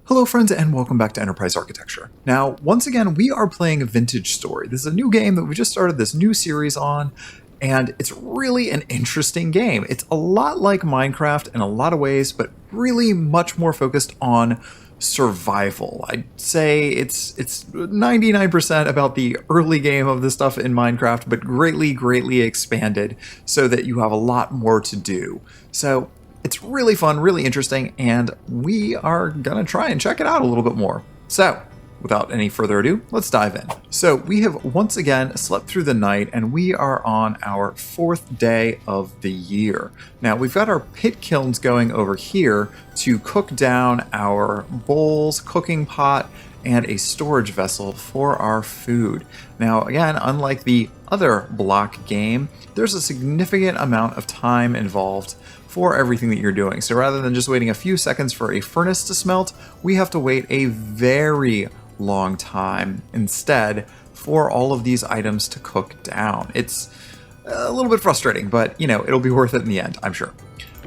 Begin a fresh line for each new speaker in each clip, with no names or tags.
Hello friends and welcome back to Enterprise Architecture. Now, once again, we are playing Vintage Story. This is a new game that we just started this new series on, and it's really an interesting game. It's a lot like Minecraft in a lot of ways, but really much more focused on survival. I'd say it's 99% about the early game of this stuff in Minecraft, but greatly expanded so that you have a lot more to do. So it's really fun, really interesting, and we are gonna try and check it out a little bit more. So, without any further ado, let's dive in. So, we have once again slept through the night, and we are on our 4th day of the year. Now, we've got our pit kilns going over here to cook down our bowls, cooking pot, and a storage vessel for our food. Now, again, unlike the other block game, there's a significant amount of time involved for everything that you're doing. So rather than just waiting a few seconds for a furnace to smelt, we have to wait a very long time instead for all of these items to cook down. It's a little bit frustrating, but you know, it'll be worth it in the end, I'm sure.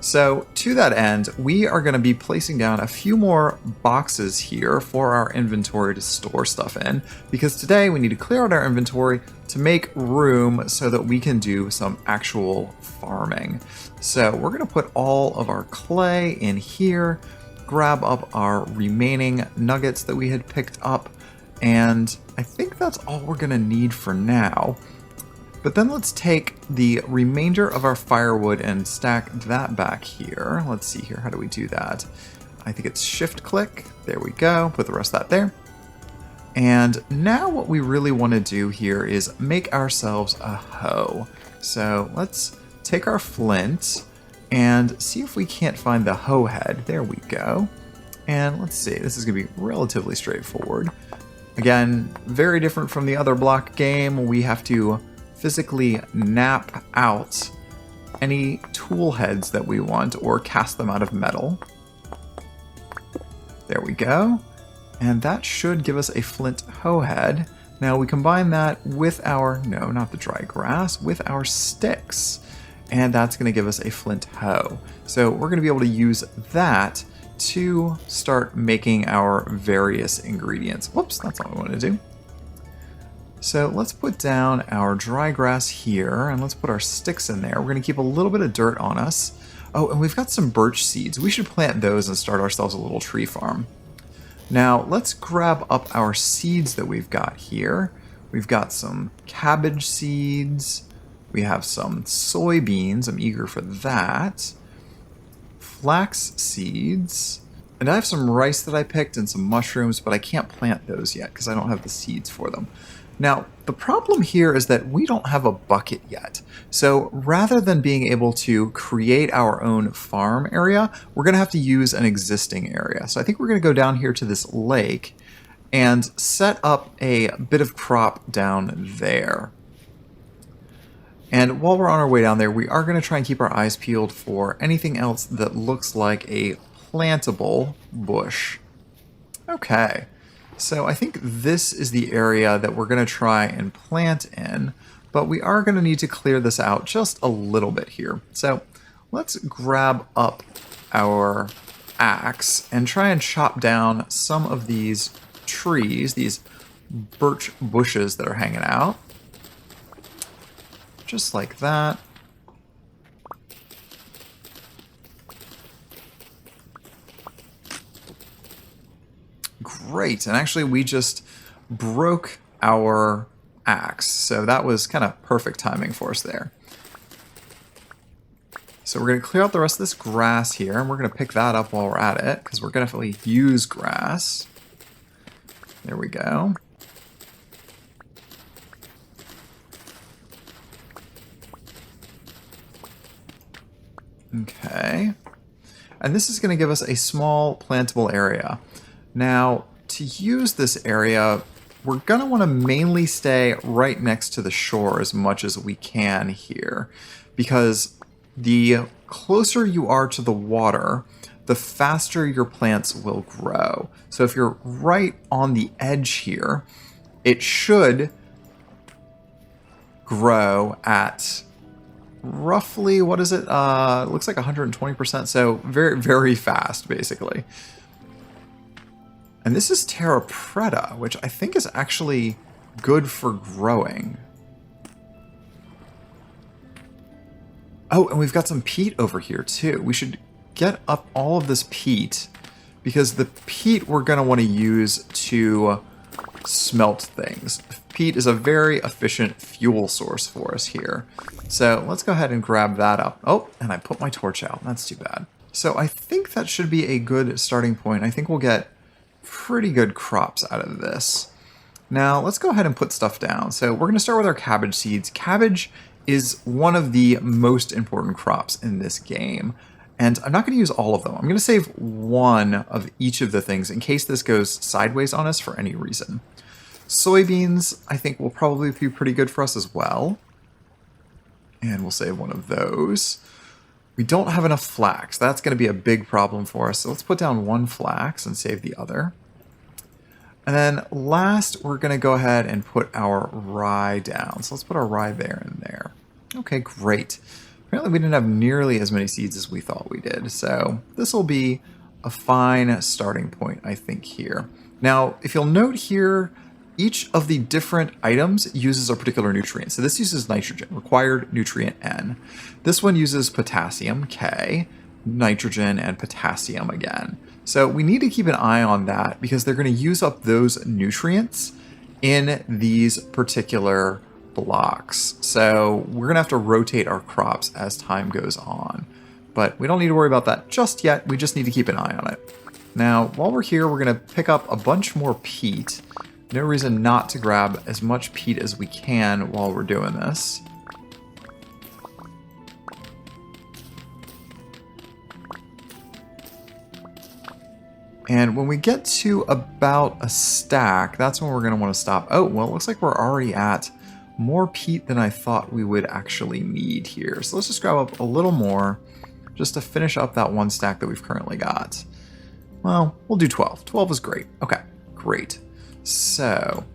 So to that end, we are going to be placing down a few more boxes here for our inventory to store stuff in, because today we need to clear out our inventory to make room so that we can do some actual farming. So we're going to put all of our clay in here, grab up our remaining nuggets that we had picked up, and I think that's all we're going to need for now. But then let's take the remainder of our firewood and stack that back here. Let's see here, how do we do that? I think it's shift click. There we go, put the rest of that there. And now what we really want to do here is make ourselves a hoe. So let's take our flint and see if we can't find the hoe head. There we go. And let's see, this is going to be relatively straightforward. Again, very different from the other block game. We have to physically nap out any tool heads that we want or cast them out of metal. There we go. And that should give us a flint hoe head. Now we combine that with our, no, not the dry grass, with our sticks. And that's going to give us a flint hoe. So we're going to be able to use that to start making our various ingredients. Whoops, that's not what I want to do. So let's put down our dry grass here, and let's put our sticks in there. We're going to keep a little bit of dirt on us. Oh, and we've got some birch seeds. We should plant those and start ourselves a little tree farm. Now, let's grab up our seeds that we've got here. We've got some cabbage seeds. We have some soybeans. I'm eager for that. Flax seeds. And I have some rice that I picked and some mushrooms, but I can't plant those yet because I don't have the seeds for them. Now, the problem here is that we don't have a bucket yet. So rather than being able to create our own farm area, we're going to have to use an existing area. So I think we're going to go down here to this lake and set up a bit of crop down there. And while we're on our way down there, we are going to try and keep our eyes peeled for anything else that looks like a plantable bush. Okay. So I think this is the area that we're going to try and plant in, but we are going to need to clear this out just a little bit here. So let's grab up our axe and try and chop down some of these trees, these birch bushes that are hanging out. Just like that. Great, and actually we just broke our axe, so that was kind of perfect timing for us there. So we're going to clear out the rest of this grass here, and we're going to pick that up while we're at it, because we're going to definitely use grass. There we go. Okay. And this is going to give us a small plantable area. Now, to use this area, we're going to want to mainly stay right next to the shore as much as we can here, because the closer you are to the water, the faster your plants will grow. So if you're right on the edge here, it should grow at roughly, what is it? It looks like 120%, so very fast, basically. And this is Terra Preta, which I think is actually good for growing. Oh, and we've got some peat over here too. We should get up all of this peat because the peat we're going to want to use to smelt things. Peat is a very efficient fuel source for us here. So let's go ahead and grab that up. Oh, and I put my torch out. That's too bad. So I think that should be a good starting point. I think we'll get pretty good crops out of this. Now let's go ahead and put stuff down. So we're going to start with our cabbage seeds. Cabbage is one of the most important crops in this game. And I'm not going to use all of them. I'm going to save one of each of the things in case this goes sideways on us for any reason. Soybeans, I think, will probably be pretty good for us as well. And we'll save one of those. We don't have enough flax. That's going to be a big problem for us. So let's put down one flax and save the other. And then last, we're going to go ahead and put our rye down. So let's put our rye there and there. Okay, great. Apparently we didn't have nearly as many seeds as we thought we did. So this will be a fine starting point, I think, here. Now, if you'll note here, each of the different items uses a particular nutrient. So this uses nitrogen, required nutrient N. This one uses potassium, K, nitrogen, and potassium again. So we need to keep an eye on that because they're going to use up those nutrients in these particular blocks. So we're going to have to rotate our crops as time goes on. But we don't need to worry about that just yet. We just need to keep an eye on it. Now, while we're here, we're going to pick up a bunch more peat. No reason not to grab as much peat as we can while we're doing this. And when we get to about a stack, that's when we're going to want to stop. Oh, well, it looks like we're already at more peat than I thought we would actually need here. So let's just grab up a little more just to finish up that one stack that we've currently got. Well, we'll do 12. 12 is great. Okay, great. So,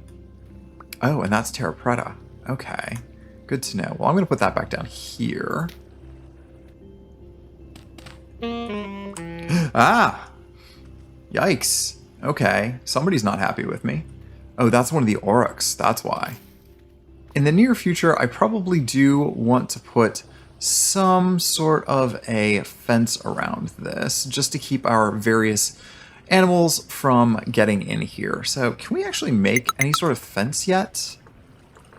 oh, and that's Terra Preta. Okay, good to know. Well, I'm going to put that back down here. Ah! Yikes. Okay, somebody's not happy with me. Oh, that's one of the aurochs. That's why. In the near future, I probably do want to put some sort of a fence around this just to keep our various animals from getting in here. So can we actually make any sort of fence yet?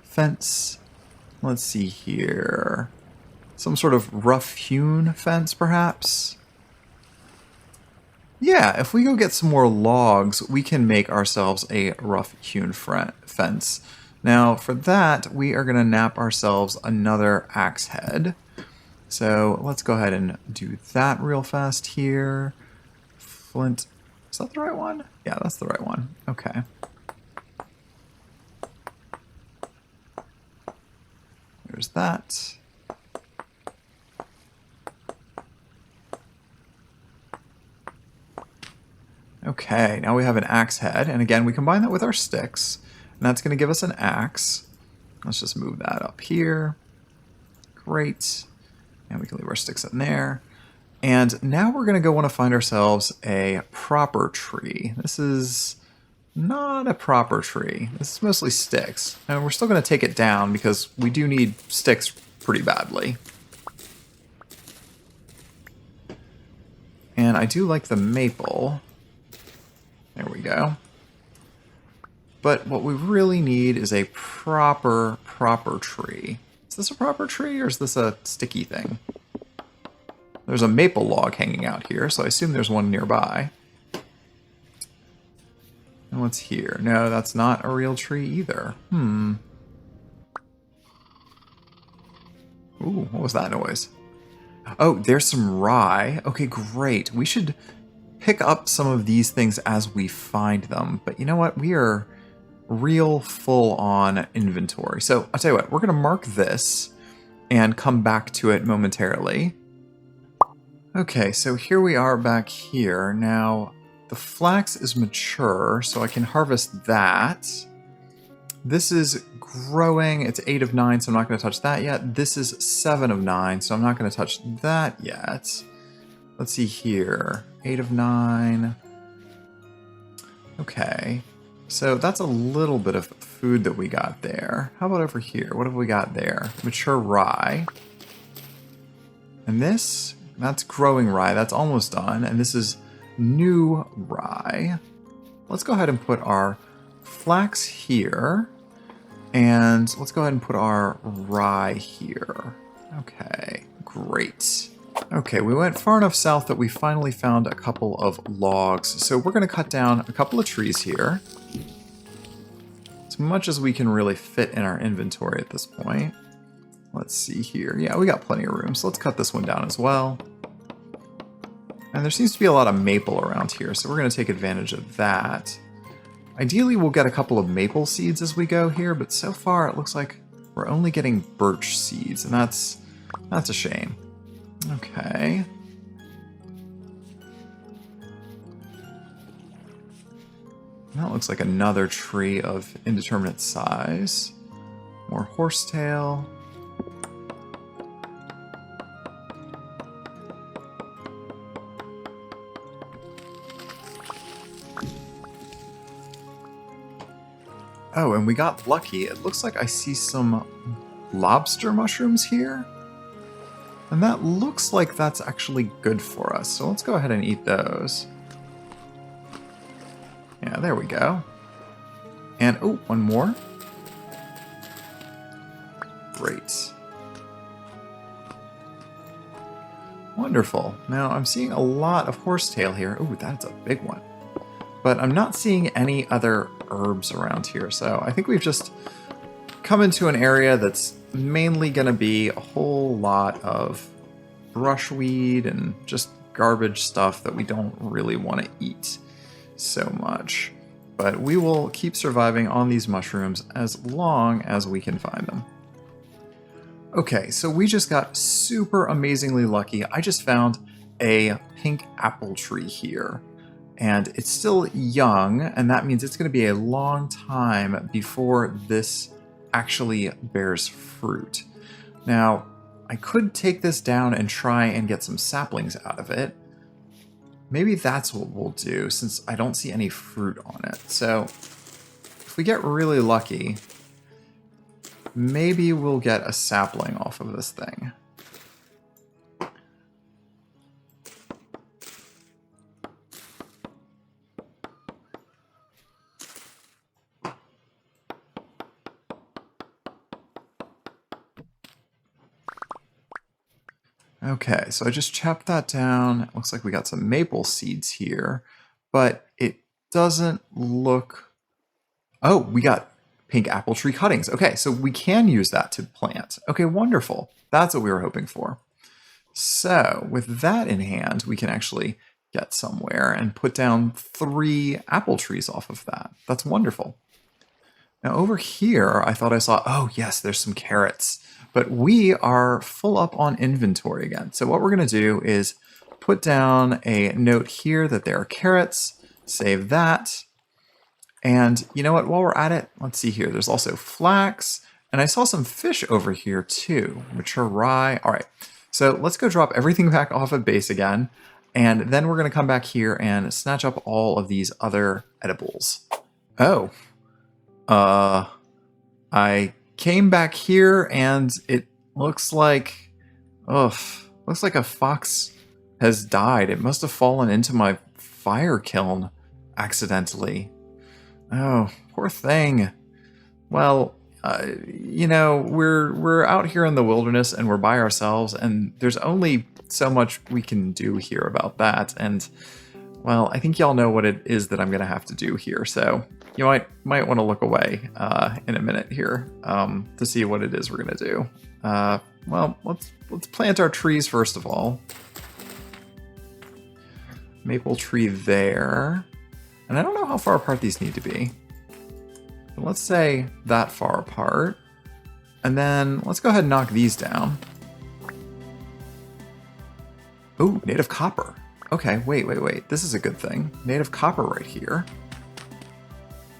Fence. Let's see here. Some sort of rough-hewn fence, perhaps? Yeah, if we go get some more logs, we can make ourselves a rough-hewn fence. Now, for that, we are going to nap ourselves another axe head. So let's go ahead and do that real fast here. Flint. Is that the right one? Yeah, that's the right one. Okay. There's that. Okay, now we have an axe head, and again, we combine that with our sticks, and that's going to give us an axe. Let's just move that up here. Great. And we can leave our sticks in there. And now we're going to go want to find ourselves a proper tree. This is not a proper tree. This is mostly sticks. And we're still going to take it down because we do need sticks pretty badly. And I do like the maple. There we go. But what we really need is a proper tree. Is this a proper tree or is this a sticky thing? There's a maple log hanging out here, so I assume there's one nearby. And what's here? No, that's not a real tree either. Ooh, what was that noise? Oh, there's some rye. Okay, great. We should pick up some of these things as we find them. But you know what? We are real full on inventory. So I'll tell you what, we're going to mark this and come back to it momentarily. Okay, so here we are back here. Now, the flax is mature, so I can harvest that. This is growing. It's 8 of 9, so I'm not going to touch that yet. This is 7 of 9, so I'm not going to touch that yet. Let's see here. 8 of 9. Okay, so that's a little bit of food that we got there. How about over here? What have we got there? Mature rye. And this, that's growing rye. That's almost done. And this is new rye. Let's go ahead and put our flax here. And let's go ahead and put our rye here. Okay, great. Okay, we went far enough south that we finally found a couple of logs. So we're going to cut down a couple of trees here. As much as we can really fit in our inventory at this point. Let's see here. Yeah, we got plenty of room, so let's cut this one down as well. And there seems to be a lot of maple around here, so we're going to take advantage of that. Ideally, we'll get a couple of maple seeds as we go here, but so far it looks like we're only getting birch seeds, and that's a shame. Okay. That looks like another tree of indeterminate size. More horsetail. Oh, and we got lucky. It looks like I see some lobster mushrooms here. And that looks like that's actually good for us. So let's go ahead and eat those. Yeah, there we go. And, oh, one more. Great. Wonderful. Now, I'm seeing a lot of horsetail here. Ooh, that's a big one. But I'm not seeing any other herbs around here, so I think we've just come into an area that's mainly going to be a whole lot of brushweed and just garbage stuff that we don't really want to eat so much. But we will keep surviving on these mushrooms as long as we can find them. Okay, so we just got super amazingly lucky. I just found a pink apple tree here. And it's still young, and that means it's going to be a long time before this actually bears fruit. Now, I could take this down and try and get some saplings out of it. Maybe that's what we'll do, since I don't see any fruit on it. So, if we get really lucky, maybe we'll get a sapling off of this thing. Okay, so I just chopped that down. It looks like we got some maple seeds here, but it doesn't look... Oh, we got pink apple tree cuttings. Okay, so we can use that to plant. Okay, wonderful. That's what we were hoping for. So with that in hand, we can actually get somewhere and put down 3 apple trees off of that. That's wonderful. Now over here, I thought I saw... Oh yes, there's some carrots. But we are full up on inventory again. So what we're going to do is put down a note here that there are carrots, save that. And you know what, while we're at it, let's see here. There's also flax, and I saw some fish over here too. Mature rye. All right, so let's go drop everything back off of base again. And then we're going to come back here and snatch up all of these other edibles. Oh, I came back here and it looks like, looks like a fox has died. It must have fallen into my fire kiln accidentally. Oh, poor thing. Well, you know, we're out here in the wilderness and we're by ourselves, and there's only so much we can do here about that. And well, I think y'all know what it is that I'm gonna have to do here. So you might want to look away in a minute here to see what it is we're gonna do. Well, let's plant our trees first of all. Maple tree there, and I don't know how far apart these need to be. But let's say that far apart, and then let's go ahead and knock these down. Ooh, native copper. Okay, wait. This is a good thing. Native copper right here.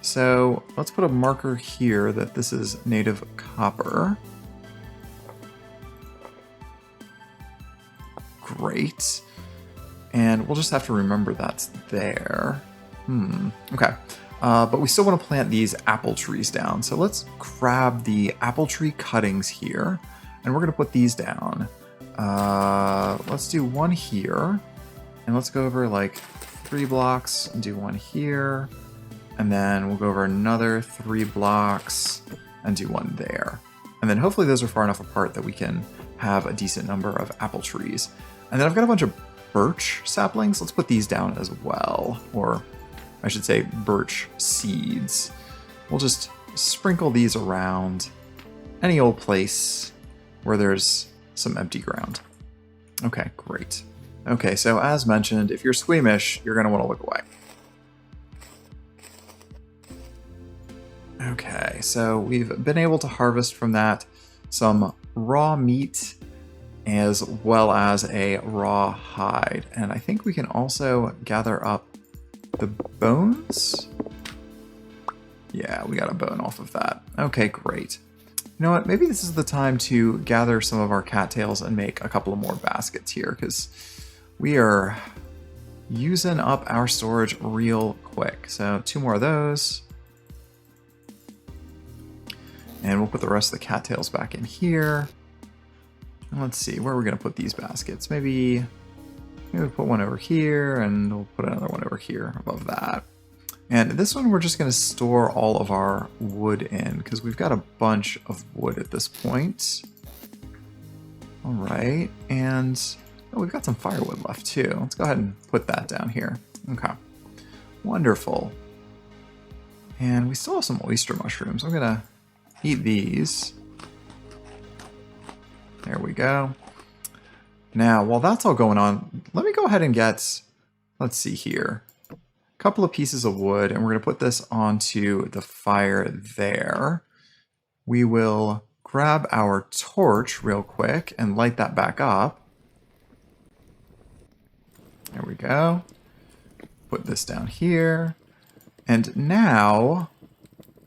So let's put a marker here that this is native copper. Great. And we'll just have to remember that's there. Okay. But we still want to plant these apple trees down. So let's grab the apple tree cuttings here, and we're going to put these down. Let's do one here, and let's go over like 3 blocks and do one here, and then we'll go over another 3 blocks and do one there. And then hopefully those are far enough apart that we can have a decent number of apple trees. And then I've got a bunch of birch saplings. Let's put these down as well, or I should say birch seeds. We'll just sprinkle these around any old place where there's some empty ground. Okay, great. Okay, so as mentioned, if you're squeamish, you're going to want to look away. Okay, so we've been able to harvest from that some raw meat as well as a raw hide. And I think we can also gather up the bones? Yeah, we got a bone off of that. Okay, great. You know what? Maybe this is the time to gather some of our cattails and make a couple of more baskets here, because we are using up our storage real quick. So 2 more of those. And we'll put the rest of the cattails back in here. And let's see, where are we going to put these baskets? Maybe we'll put one over here, and we'll put another one over here above that. And this one we're just going to store all of our wood in, because we've got a bunch of wood at this point. All right, and we've got some firewood left too. Let's go ahead and put that down here. Okay, wonderful. And we still have some oyster mushrooms. I'm going to eat these. There we go. Now, while that's all going on, let me go ahead and get, let's see here, a couple of pieces of wood, and we're going to put this onto the fire there. We will grab our torch real quick and light that back up. There we go. Put this down here. And now,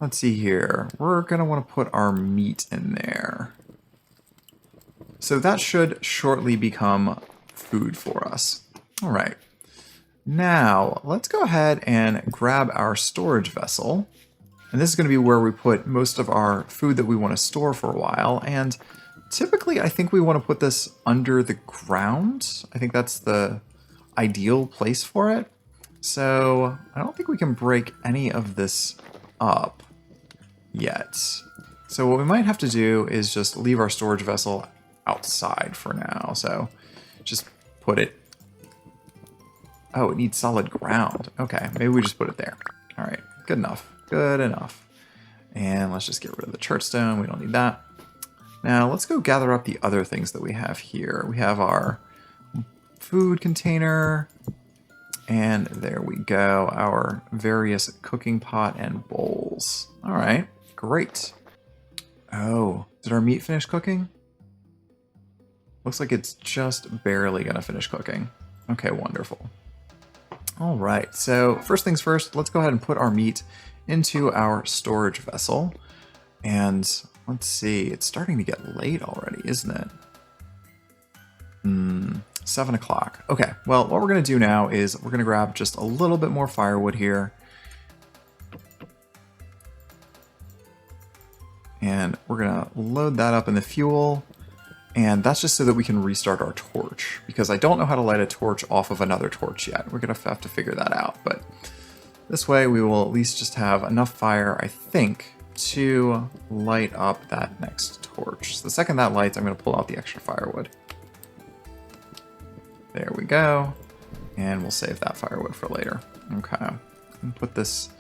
let's see here, we're going to want to put our meat in there. So that should shortly become food for us. All right. Now, let's go ahead and grab our storage vessel. And this is going to be where we put most of our food that we want to store for a while. And typically, I think we want to put this under the ground. I think that's the ideal place for it. So I don't think we can break any of this up yet. So what we might have to do is just leave our storage vessel outside for now. So just put it. Oh, it needs solid ground. Okay, maybe we just put it there. All right, good enough. Good enough. And let's just get rid of the church stone. We don't need that. Now let's go gather up the other things that we have here. We have our food container. And there we go. Our various cooking pot and bowls. All right, great. Oh, did our meat finish cooking? Looks like it's just barely gonna finish cooking. Okay, wonderful. All right, so first things first, let's go ahead and put our meat into our storage vessel. And let's see, it's starting to get late already, isn't it? 7 o'clock. Okay, well, what we're gonna do now is we're gonna grab just a little bit more firewood here. And we're gonna load that up in the fuel. And that's just so that we can restart our torch, because I don't know how to light a torch off of another torch yet. We're going to have to figure that out, but this way we will at least just have enough fire, I think, to light up that next torch. So the second that lights, I'm going to pull out the extra firewood. There we go. And we'll save that firewood for later. Okay. And put this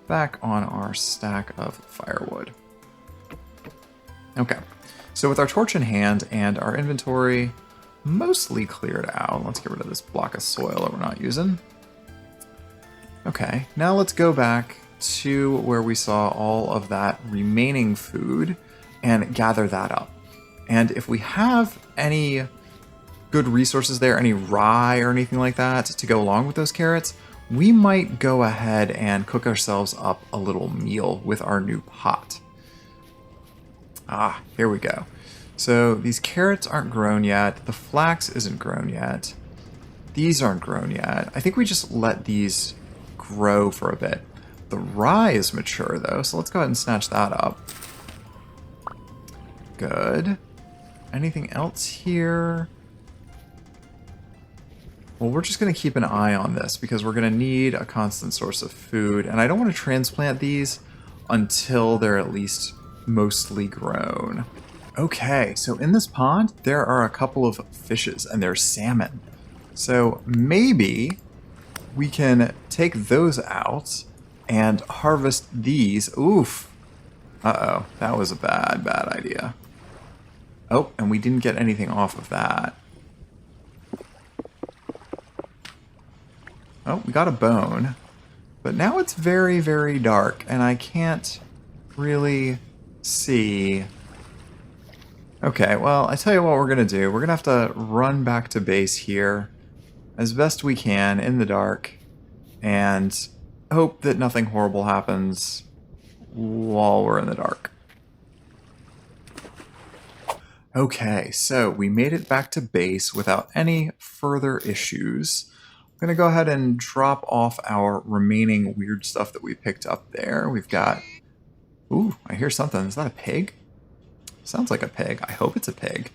back on our stack of firewood. Okay. So with our torch in hand and our inventory mostly cleared out, let's get rid of this block of soil that we're not using. Okay, now let's go back to where we saw all of that remaining food and gather that up. And if we have any good resources there, any rye or anything like that to go along with those carrots, we might go ahead and cook ourselves up a little meal with our new pot. Ah, here we go. So these carrots aren't grown yet. The flax isn't grown yet. These aren't grown yet. I think we just let these grow for a bit. The rye is mature, though, so let's go ahead and snatch that up. Good. Anything else here? Well, we're just going to keep an eye on this because we're going to need a constant source of food. And I don't want to transplant these until they're at least mostly grown. Okay, so in this pond, there are a couple of fishes and there's salmon. So maybe we can take those out and harvest these. Oof. Uh-oh, that was a bad idea. Oh, and we didn't get anything off of that. Oh, we got a bone. But now it's very, very dark, and I can't really see. Okay, well, I tell you what we're going to do. We're going to have to run back to base here as best we can in the dark and hope that nothing horrible happens while we're in the dark. Okay, so we made it back to base without any further issues. I'm going to go ahead and drop off our remaining weird stuff that we picked up there. We've got... Ooh, I hear something. Is that a pig? Sounds like a pig. I hope it's a pig.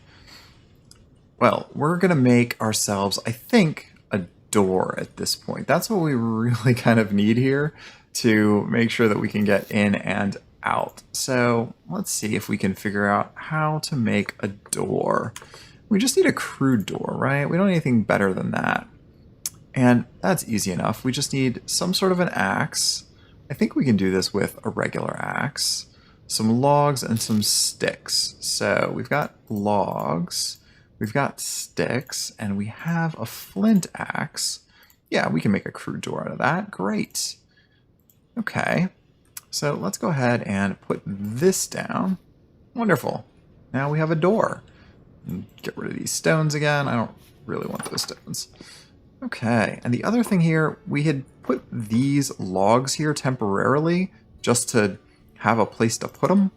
Well, we're going to make ourselves, I think, a door at this point. That's what we really kind of need here to make sure that we can get in and out. So let's see if we can figure out how to make a door. We just need a crude door, right? We don't need anything better than that. And that's easy enough. We just need some sort of an axe. I think we can do this with a regular axe. Some logs and some sticks. So we've got logs, we've got sticks, and we have a flint axe. Yeah, we can make a crude door out of that. Great. Okay. So let's go ahead and put this down. Wonderful. Now we have a door. Get rid of these stones again. I don't really want those stones. Okay, and the other thing here, we had put these logs here temporarily just to have a place to put them.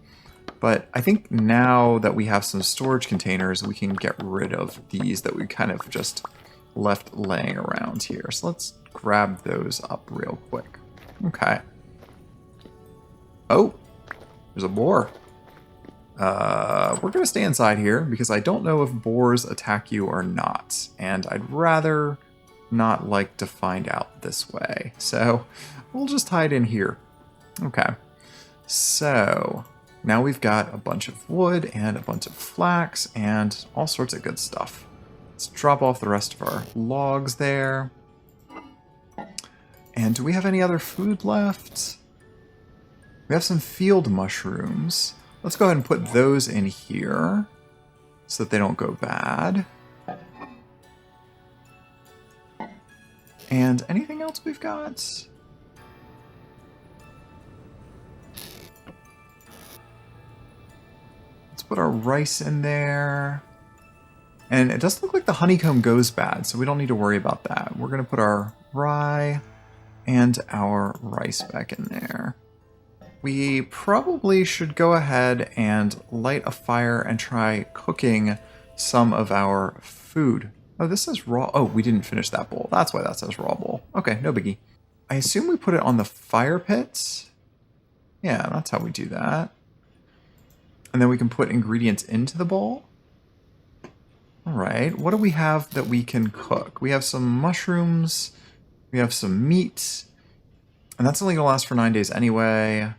But I think now that we have some storage containers, we can get rid of these that we kind of just left laying around here. So let's grab those up real quick. Okay. Oh, there's a boar. We're going to stay inside here because I don't know if boars attack you or not. And I'd rather not like to find out this way. So we'll just hide in here. Okay. So now we've got a bunch of wood and a bunch of flax and all sorts of good stuff. Let's drop off the rest of our logs there. And do we have any other food left? We have some field mushrooms. Let's go ahead and put those in here so that they don't go bad. And anything else we've got? Let's put our rice in there. And it doesn't look like the honeycomb goes bad, so we don't need to worry about that. We're going to put our rye and our rice back in there. We probably should go ahead and light a fire and try cooking some of our food. Oh, this says raw. Oh, we didn't finish that bowl. That's why that says raw bowl. Okay, no biggie. I assume we put it on the fire pits. Yeah, that's how we do that. And then we can put ingredients into the bowl. All right, what do we have that we can cook? We have some mushrooms. We have some meat. And that's only going to last for 9 days anyway.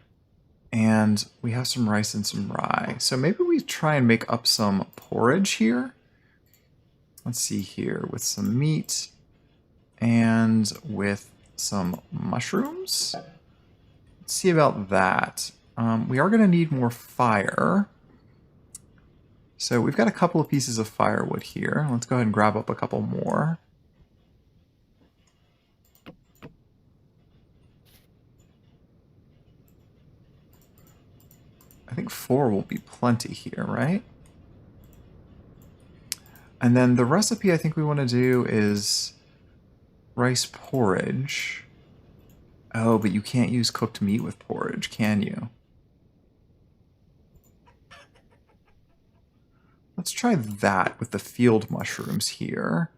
And we have some rice and some rye. So maybe we try and make up some porridge here. Let's see here, with some meat and with some mushrooms. Let's see about that. We are going to need more fire. So we've got a couple of pieces of firewood here. Let's go ahead and grab up a couple more. I think 4 will be plenty here, right? And then the recipe I think we want to do is rice porridge. Oh, but you can't use cooked meat with porridge, can you? Let's try that with the field mushrooms here.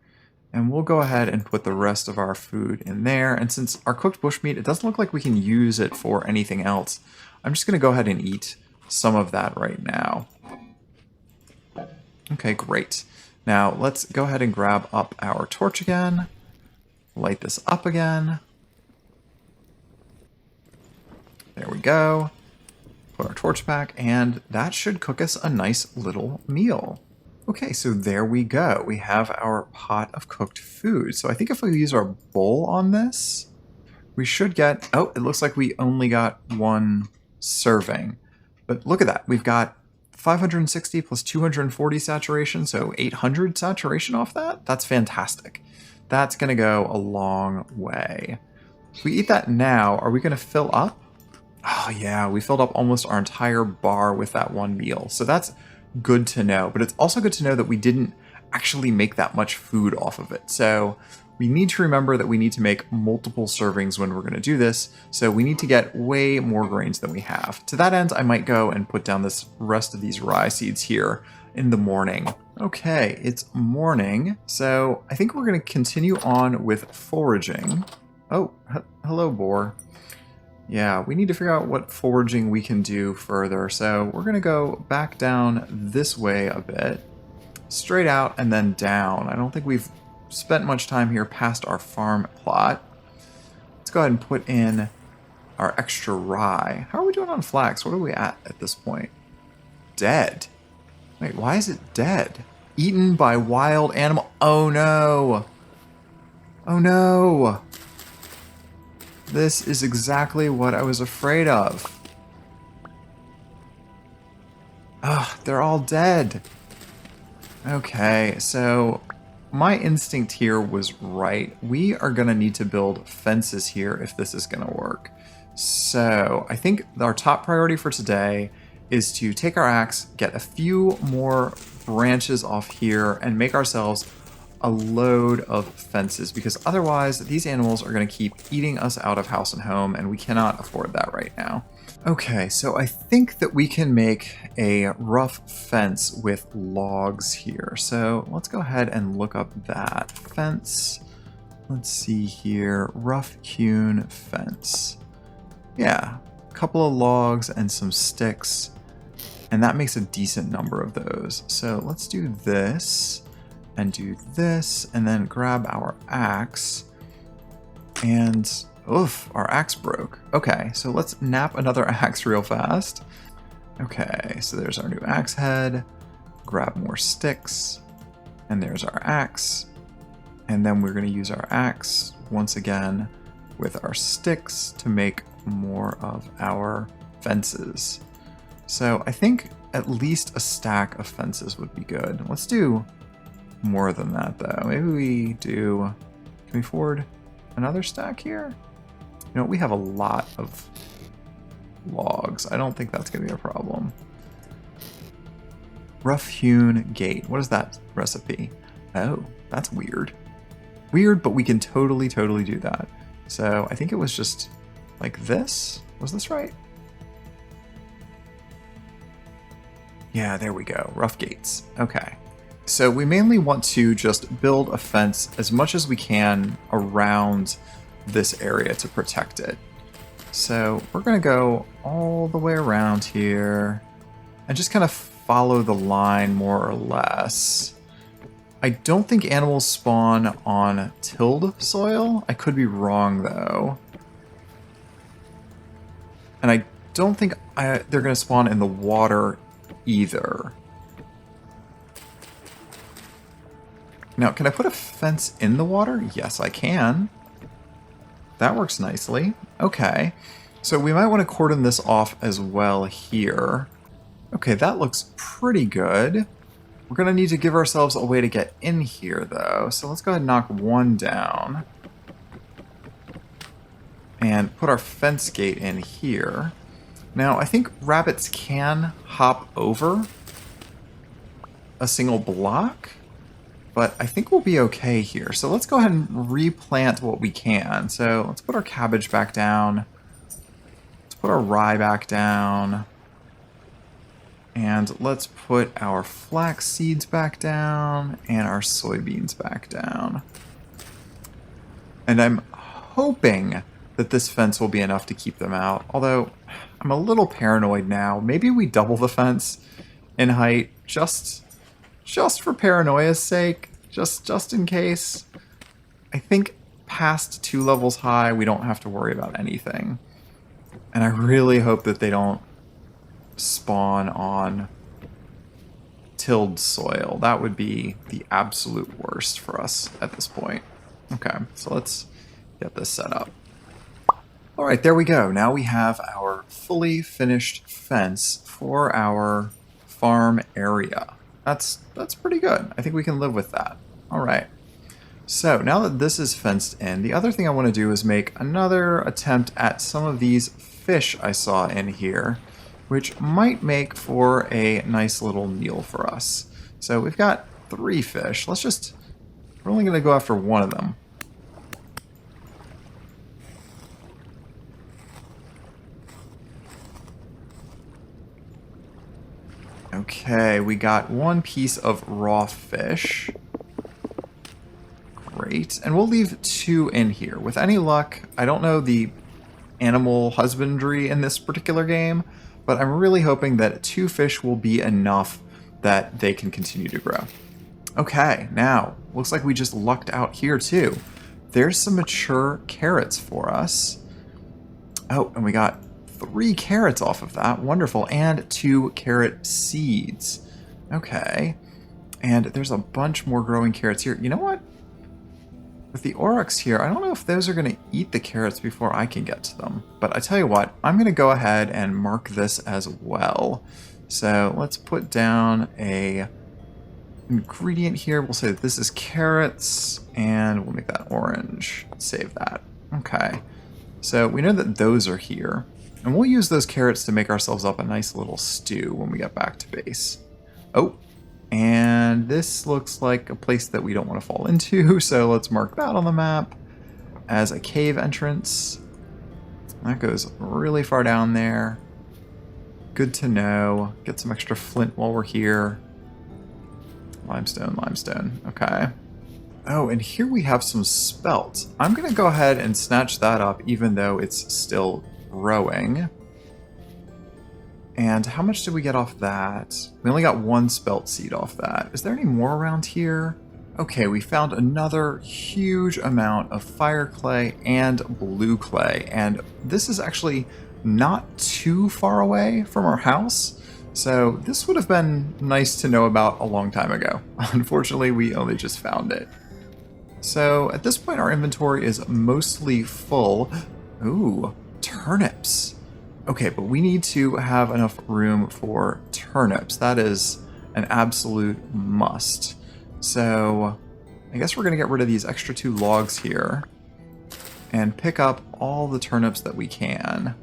And we'll go ahead and put the rest of our food in there. And since our cooked bushmeat, it doesn't look like we can use it for anything else, I'm just going to go ahead and eat some of that right now. Okay, great. Now let's go ahead and grab up our torch again. Light this up again. There we go. Put our torch back, and that should cook us a nice little meal. Okay, so there we go. We have our pot of cooked food. So I think if we use our bowl on this, we should get... Oh, it looks like we only got one serving. But look at that. We've got 560 plus 240 saturation, so 800 saturation off that. That's fantastic. That's going to go a long way. If we eat that now, are we going to fill up? Oh yeah, we filled up almost our entire bar with that one meal. So that's good to know, but it's also good to know that we didn't actually make that much food off of it. So we need to remember that we need to make multiple servings when we're going to do this. So we need to get way more grains than we have. To that end, I might go and put down this rest of these rye seeds here in the morning. Okay, it's morning. So I think we're going to continue on with foraging. Oh, hello, boar. Yeah, we need to figure out what foraging we can do further. So we're going to go back down this way a bit, straight out and then down. I don't think we've spent much time here past our farm plot. Let's go ahead and put in our extra rye. How are we doing on flax? What are we at this point? Dead. Wait, why is it dead? Eaten by wild animal. Oh no. Oh no. This is exactly what I was afraid of. Ugh, they're all dead. Okay, so my instinct here was right. We are going to need to build fences here if this is going to work. So I think our top priority for today is to take our axe, get a few more branches off here, and make ourselves a load of fences, because otherwise these animals are going to keep eating us out of house and home, and we cannot afford that right now. Okay, so I think that we can make a rough fence with logs here. So let's go ahead and look up that fence. Let's see here, rough hewn fence. Yeah, a couple of logs and some sticks, and that makes a decent number of those. So let's do this. And do this, and then grab our axe. And, oof, our axe broke. Okay, so let's nap another axe real fast. Okay, so there's our new axe head. Grab more sticks. And there's our axe. And then we're going to use our axe once again with our sticks to make more of our fences. So I think at least a stack of fences would be good. Let's do more than that though. Maybe we do, can we afford another stack here? You know, we have a lot of logs. I don't think that's gonna be a problem. Rough hewn gate. What is that recipe? Oh, that's weird. Weird, but we can totally do that. So I think it was just like this. Was this right? Yeah, there we go. Rough gates. Okay. So we mainly want to just build a fence as much as we can around this area to protect it. So we're going to go all the way around here and just kind of follow the line more or less. I don't think animals spawn on tilled soil. I could be wrong though. And I don't think they're going to spawn in the water either. Now, can I put a fence in the water? Yes, I can. That works nicely. Okay. So we might want to cordon this off as well here. Okay, that looks pretty good. We're going to need to give ourselves a way to get in here, though. So let's go ahead and knock one down. And put our fence gate in here. Now, I think rabbits can hop over a single block, but I think we'll be okay here. So let's go ahead and replant what we can. So let's put our cabbage back down. Let's put our rye back down. And let's put our flax seeds back down and our soybeans back down. And I'm hoping that this fence will be enough to keep them out. Although, I'm a little paranoid now. Maybe we double the fence in height just for paranoia's sake. Just in case. I think past 2 levels high, we don't have to worry about anything. And I really hope that they don't spawn on tilled soil. That would be the absolute worst for us at this point. Okay, so let's get this set up. All right, there we go. Now we have our fully finished fence for our farm area. That's pretty good. I think we can live with that. All right. So now that this is fenced in, the other thing I want to do is make another attempt at some of these fish I saw in here, which might make for a nice little meal for us. So we've got 3 fish. We're only going to go after one of them. Okay, we got 1 piece of raw fish. Great. And we'll leave 2 in here. With any luck, I don't know the animal husbandry in this particular game, but I'm really hoping that 2 fish will be enough that they can continue to grow. Okay, now, looks like we just lucked out here too. There's some mature carrots for us. Oh, and we got 3 carrots off of that. Wonderful. And 2 carrot seeds. Okay. And there's a bunch more growing carrots here. You know what? With the aurochs here, I don't know if those are going to eat the carrots before I can get to them. But I tell you what, I'm going to go ahead and mark this as well. So let's put down a ingredient here. We'll say that this is carrots, and we'll make that orange. Save that. Okay. So we know that those are here. And we'll use those carrots to make ourselves up a nice little stew when we get back to base. Oh, and this looks like a place that we don't want to fall into, so let's mark that on the map as a cave entrance. That goes really far down there. Good to know. Get some extra flint while we're here. Limestone, limestone. Okay. Oh, and here we have some spelt. I'm going to go ahead and snatch that up even though it's still growing. And how much did we get off that? We only got 1 spelt seed off that. Is there any more around here? Okay, we found another huge amount of fire clay and blue clay. And this is actually not too far away from our house. So this would have been nice to know about a long time ago. Unfortunately, we only just found it. So at this point, our inventory is mostly full. Ooh, turnips. Okay, but we need to have enough room for turnips. That is an absolute must. So I guess we're going to get rid of these extra 2 logs here and pick up all the turnips that we can.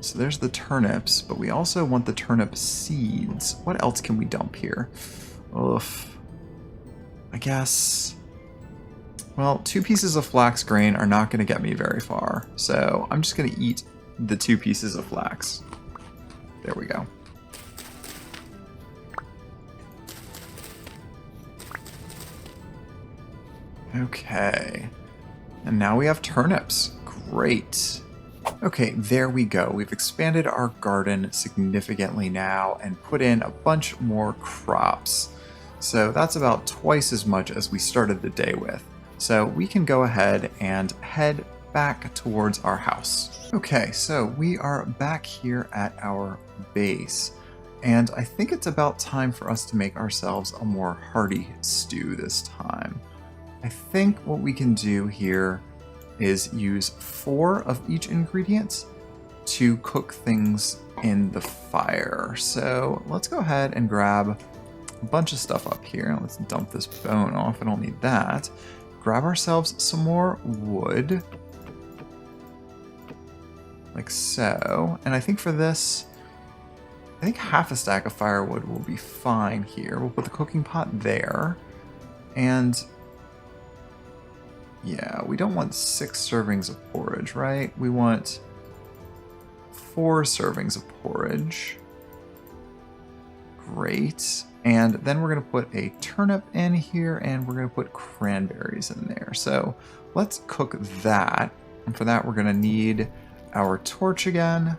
So there's the turnips, but we also want the turnip seeds. What else can we dump here? Oof. I guess... Well, 2 pieces of flax grain are not going to get me very far, so I'm just going to eat the 2 pieces of flax. There we go. Okay. And now we have turnips. Great. Okay, there we go. We've expanded our garden significantly now and put in a bunch more crops. So that's about twice as much as we started the day with. So we can go ahead and head back towards our house. Okay, so we are back here at our base. And I think it's about time for us to make ourselves a more hearty stew this time. I think what we can do here is use 4 of each ingredient to cook things in the fire. So let's go ahead and grab a bunch of stuff up here. Let's dump this bone off. I don't need that. Grab ourselves some more wood. Like so. And I think for this, I think half a stack of firewood will be fine here. We'll put the cooking pot there. And yeah, we don't want 6 servings of porridge, right? We want 4 servings of porridge. Great. And then we're going to put a turnip in here, and we're going to put cranberries in there. So let's cook that. And for that, we're going to need our torch again.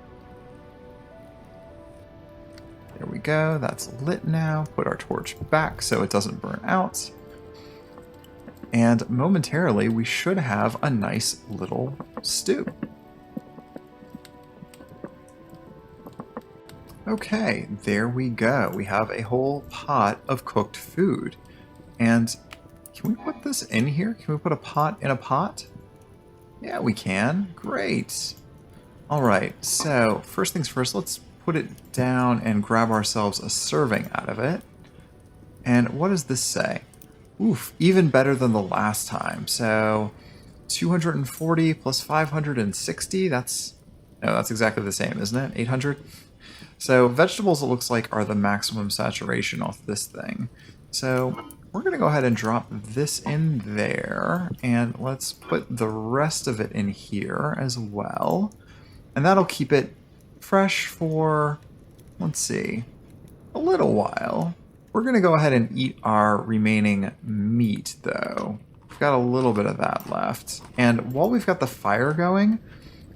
There we go. That's lit now. Put our torch back so it doesn't burn out. And momentarily, we should have a nice little stew. Okay, there we go. We have a whole pot of cooked food. And can we put this in here? Can we put a pot in a pot? Yeah, we can. Great. All right, so first things first, let's put it down and grab ourselves a serving out of it. And what does this say? Oof, even better than the last time. So 240 plus 560, that's exactly the same, isn't it? 800? So vegetables, it looks like, are the maximum saturation off this thing. So we're going to go ahead and drop this in there, and let's put the rest of it in here as well. And that'll keep it fresh for, let's see, a little while. We're going to go ahead and eat our remaining meat, though. We've got a little bit of that left. And while we've got the fire going,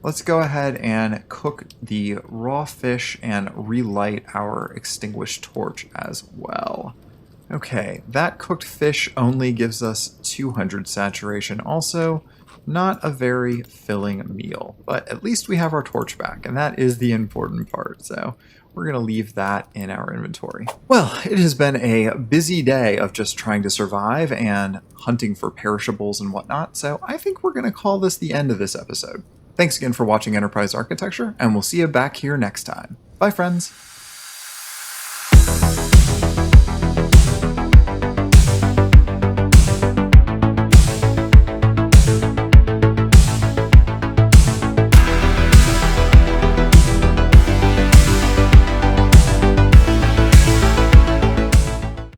let's go ahead and cook the raw fish and relight our extinguished torch as well. Okay, that cooked fish only gives us 200 saturation. Also, not a very filling meal, but at least we have our torch back, and that is the important part, so we're going to leave that in our inventory. Well, it has been a busy day of just trying to survive and hunting for perishables and whatnot, so I think we're going to call this the end of this episode. Thanks again for watching Enterprise Architecture, and we'll see you back here next time. Bye, friends!